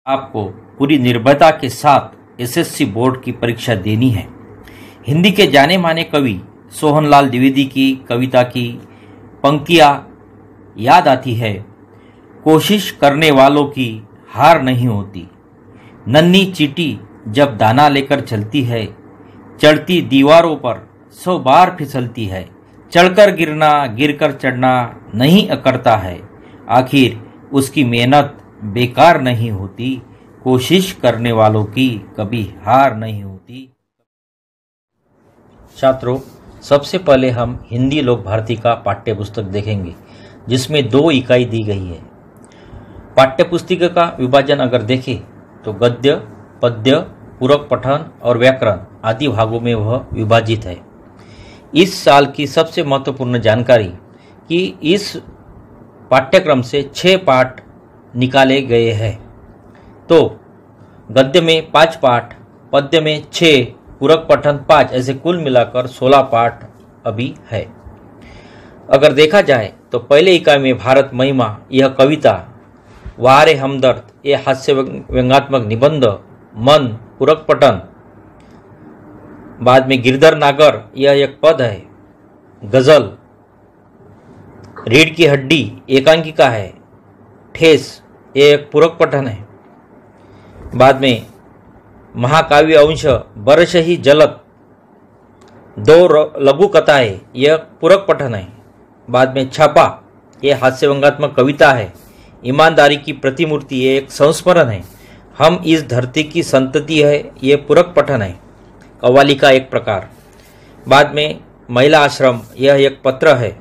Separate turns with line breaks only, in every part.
आपको पूरी निर्भयता के साथ एसएससी बोर्ड की परीक्षा देनी है। हिंदी के जाने माने कवि सोहनलाल द्विवेदी की कविता की पंक्तियाँ याद आती है। कोशिश करने वालों की हार नहीं होती। नन्ही चींटी जब दाना लेकर चलती है, चढ़ती दीवारों पर 100 बार फिसलती है। चढ़कर गिरना, गिरकर चढ़ना नहीं अकड़ता है। आखिर उसकी मेहनत बेकार नहीं होती। कोशिश करने वालों की कभी हार नहीं होती। छात्रों, सबसे पहले हम हिंदी लोक भारती का पाठ्य पुस्तक देखेंगे, जिसमें 2 इकाई दी गई है। पाठ्य पुस्तिका का विभाजन अगर देखें तो गद्य, पद्य, पूरक पठन और व्याकरण आदि भागों में वह विभाजित है। इस साल की सबसे महत्वपूर्ण जानकारी कि इस पाठ्यक्रम से 6 पाठ निकाले गए हैं। तो गद्य में 5 पाठ, पद्य में 6, पूरक पठन 5, ऐसे कुल मिलाकर 16 पाठ अभी है। अगर देखा जाए तो पहले इकाई में भारत महिमा यह कविता, वारे हमदर्द ये हास्य व्यंग्यात्मक निबंध, मन पूरक पठन, बाद में गिरधर नागर यह एक पद है, गजल, रीढ़ की हड्डी एकांकिका है, ठेस ये एक पूरक पठन है। बाद में महाकाव्य अंश बरसही जलत 2 लघु कथाएं यह पूरक पठन है। बाद में छापा ये हास्य व्यंग्यात्मक कविता है। ईमानदारी की प्रतिमूर्ति ये एक संस्मरण है। हम इस धरती की संतति है ये पूरक पठन है। कव्वाली का एक प्रकार। बाद में महिला आश्रम यह एक पत्र है।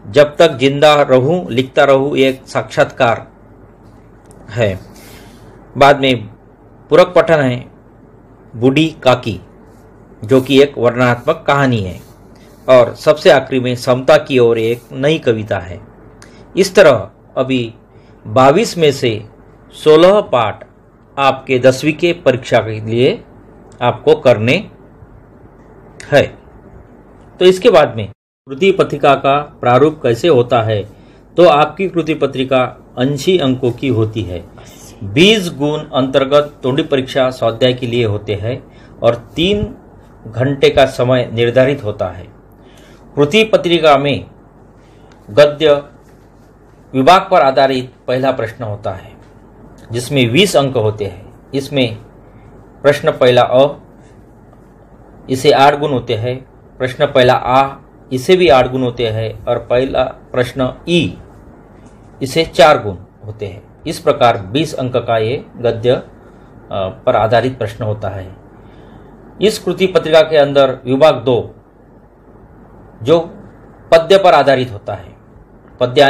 जब तक जिंदा रहूं लिखता रहूं एक साक्षात्कार है। बाद में पूरक पठन है बूढ़ी काकी, जो कि एक वर्णनात्मक कहानी है। और सबसे आखिरी में समता की ओर एक नई कविता है। इस तरह अभी 22 में से 16 पाठ आपके 10वीं के परीक्षा के लिए आपको करने हैं। तो इसके बाद में कृति पत्रिका का प्रारूप कैसे होता है, तो आपकी कृति पत्रिका 80 अंकों की होती है। 20 गुण अंतर्गत तोंडी परीक्षा स्वाध्याय के लिए होते हैं और 3 घंटे का समय निर्धारित होता है। कृति पत्रिका में गद्य विभाग पर आधारित पहला प्रश्न होता है, जिसमें 20 अंक होते हैं। इसमें प्रश्न पहला अ, इसे 8 गुण होते हैं। प्रश्न पहला आ, इसे भी 8 गुण होते हैं। और पहला प्रश्न ई, इसे 4 गुण होते हैं। इस प्रकार 20 अंक का ये गद्य पर आधारित प्रश्न होता है। इस कृति पत्रिका के अंदर विभाग 2 जो पद्य पर आधारित होता है। पद्य